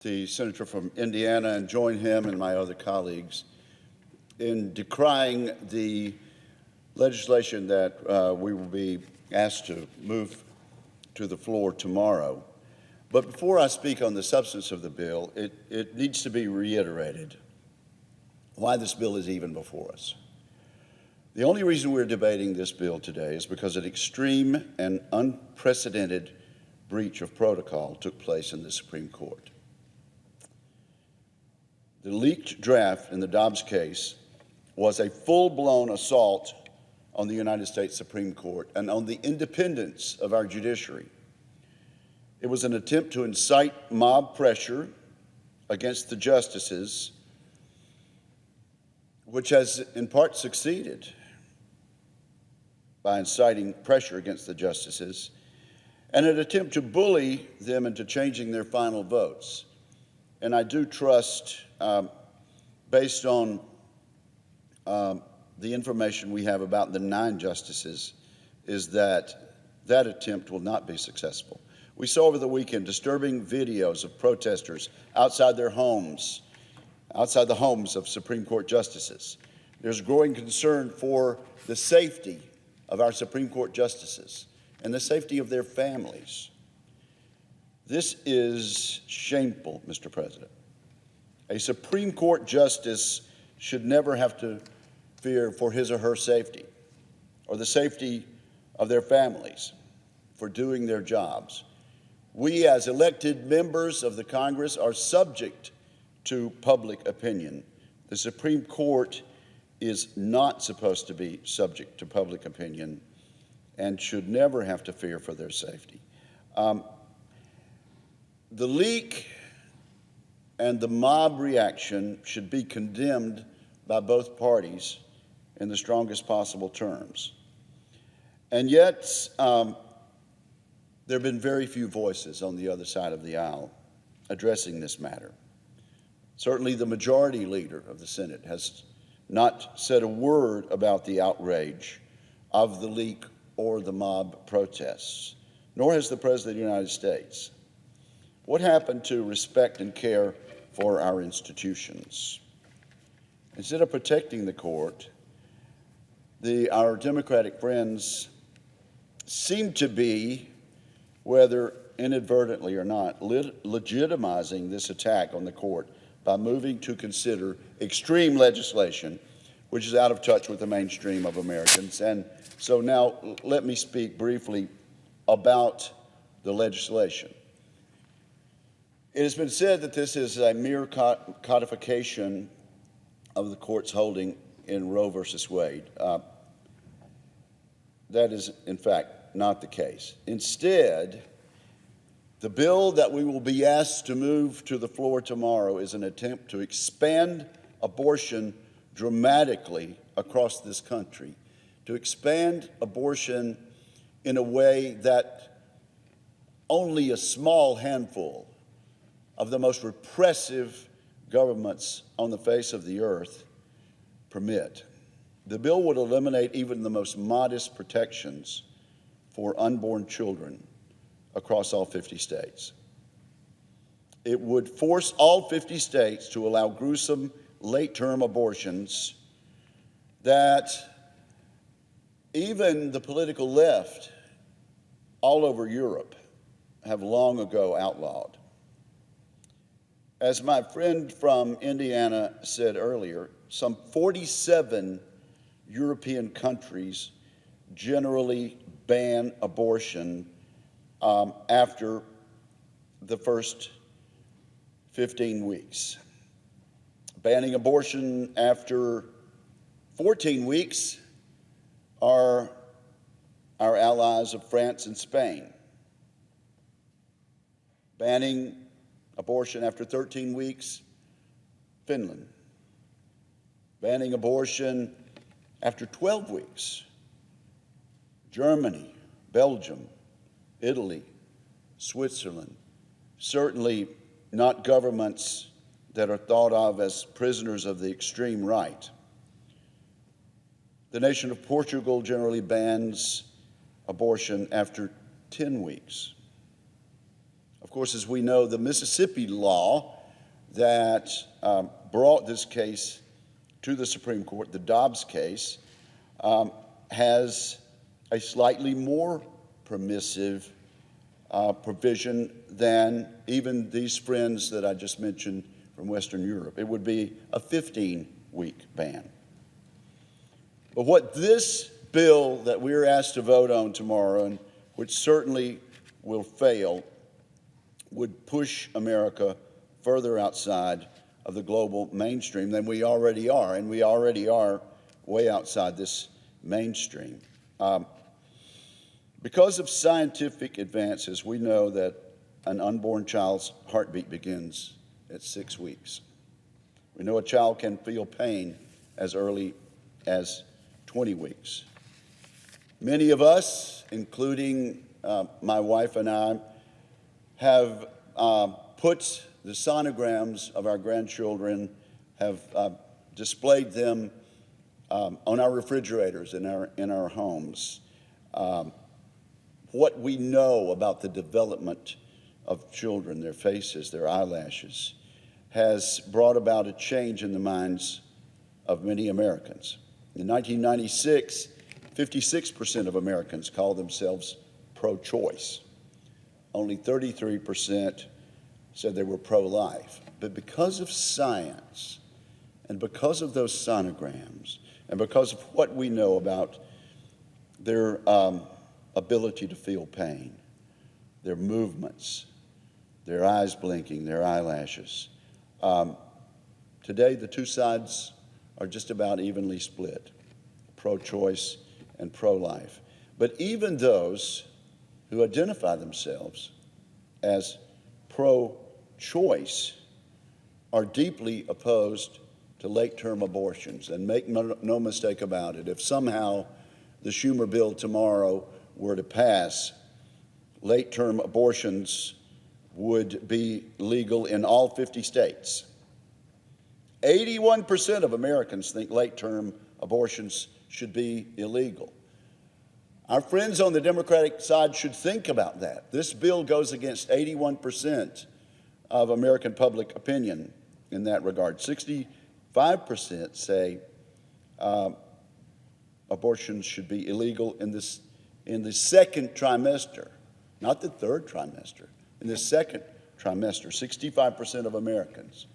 the senator from Indiana and join him and my other colleagues in decrying the legislation that we will be asked to move to the floor tomorrow. But before I speak on the substance of the bill, it needs to be reiterated why this bill is even before us. The only reason we're debating this bill today is because an extreme and unprecedented breach of protocol took place in the Supreme Court. The leaked draft in the Dobbs case was a full-blown assault on the United States Supreme Court and on the independence of our judiciary. It was an attempt to incite mob pressure against the justices, which has in part succeeded by inciting pressure against the justices, and an attempt to bully them into changing their final votes. And I do trust, based on the information we have about the 9 justices, is that that attempt will not be successful. We saw over the weekend disturbing videos of protesters outside their homes, outside the homes of Supreme Court justices. There's growing concern for the safety of our Supreme Court justices and the safety of their families. This is shameful, Mr. President. A Supreme Court justice should never have to fear for his or her safety or the safety of their families for doing their jobs. We, as elected members of the Congress, are subject to public opinion. The Supreme Court is not supposed to be subject to public opinion and should never have to fear for their safety. The leak and the mob reaction should be condemned by both parties in the strongest possible terms. And yet, there have been very few voices on the other side of the aisle addressing this matter. Certainly the majority leader of the Senate has not said a word about the outrage of the leak or the mob protests, nor has the President of the United States. What happened to respect and care for our institutions? Instead of protecting the court, our Democratic friends seem to be, whether inadvertently or not, legitimizing this attack on the court by moving to consider extreme legislation, which is out of touch with the mainstream of Americans. And so now let me speak briefly about the legislation. It has been said that this is a mere codification of the court's holding in Roe versus Wade. That is, in fact, not the case. Instead, the bill that we will be asked to move to the floor tomorrow is an attempt to expand abortion dramatically across this country, to expand abortion in a way that only a small handful of the most repressive governments on the face of the earth permit. The bill would eliminate even the most modest protections for unborn children across all 50 states. It would force all 50 states to allow gruesome late-term abortions that even the political left all over Europe have long ago outlawed. As my friend from Indiana said earlier, some 47 European countries generally ban abortion after the first 15 weeks. Banning abortion after 14 weeks are our allies of France and Spain. Banning abortion after 13 weeks, Finland. Banning abortion after 12 weeks, Germany, Belgium, Italy, Switzerland. Certainly not governments that are thought of as prisoners of the extreme right. The nation of Portugal generally bans abortion after 10 weeks. Of course, as we know, the Mississippi law that brought this case to the Supreme Court, the Dobbs case, has a slightly more permissive provision than even these friends that I just mentioned from Western Europe. It would be a 15-week ban. But what this bill that we're asked to vote on tomorrow, and which certainly will fail, would push America further outside of the global mainstream than we already are, and we already are way outside this mainstream. Because of scientific advances, we know that an unborn child's heartbeat begins at 6 weeks. We know a child can feel pain as early as 20 weeks. Many of us, including my wife and I, have put the sonograms of our grandchildren, have displayed them on our refrigerators in our homes. What we know about the development of children, their faces, their eyelashes, has brought about a change in the minds of many Americans. In 1996, 56% of Americans called themselves pro-choice. Only 33% said they were pro-life. But because of science, and because of those sonograms, and because of what we know about their ability to feel pain, their movements, their eyes blinking, their eyelashes, today the two sides are just about evenly split, pro-choice and pro-life. But even those who identify themselves as pro-choice are deeply opposed to late-term abortions. And make no mistake about it, if somehow the Schumer bill tomorrow were to pass, late-term abortions would be legal in all 50 states. 81% of Americans think late-term abortions should be illegal. Our friends on the Democratic side should think about that. This bill goes against 81% of American public opinion in that regard. 65% say abortions should be illegal in the second trimester, not the third trimester, in the second trimester, 65% of Americans.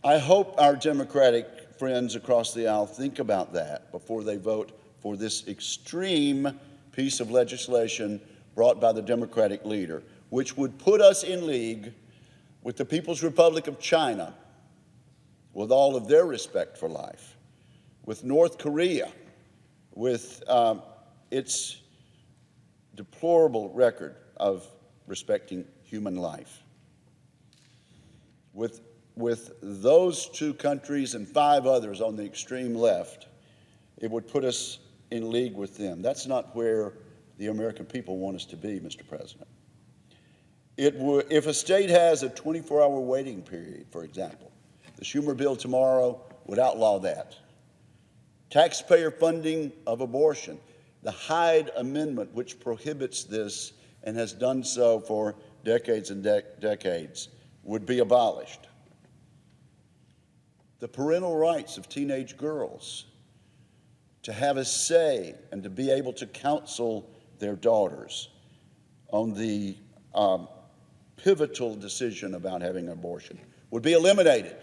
I hope our Democratic friends across the aisle think about that before they vote for this extreme piece of legislation brought by the Democratic leader, which would put us in league with the People's Republic of China, with all of their respect for life, with North Korea, with its deplorable record of respecting human life. With those two countries and 5 others on the extreme left, it would put us in league with them. That's not where the American people want us to be, Mr. President. If a state has a 24-hour waiting period, for example, the Schumer bill tomorrow would outlaw that. Taxpayer funding of abortion, the Hyde Amendment, which prohibits this and has done so for decades and decades, would be abolished. The parental rights of teenage girls to have a say and to be able to counsel their daughters on the pivotal decision about having an abortion would be eliminated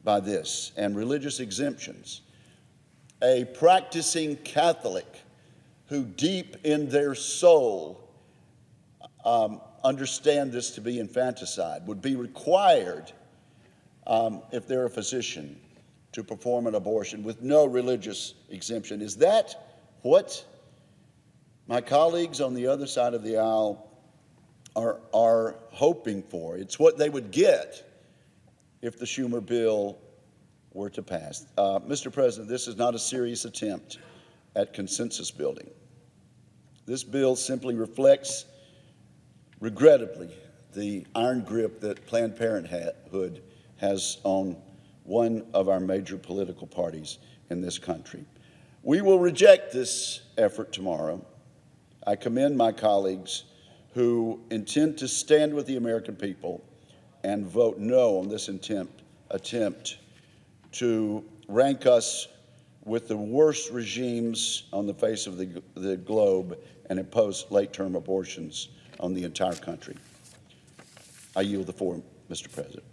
by this, and religious exemptions. A practicing Catholic who deep in their soul understand this to be infanticide would be required, if they're a physician, to perform an abortion with no religious exemption. Is that what my colleagues on the other side of the aisle are hoping for? It's what they would get if the Schumer bill were to pass. Mr. President, this is not a serious attempt at consensus building. This bill simply reflects, regrettably, the iron grip that Planned Parenthood has on one of our major political parties in this country. We will reject this effort tomorrow. I commend my colleagues who intend to stand with the American people and vote no on this attempt to rank us with the worst regimes on the face of the globe and impose late-term abortions on the entire country. I yield the floor, Mr. President.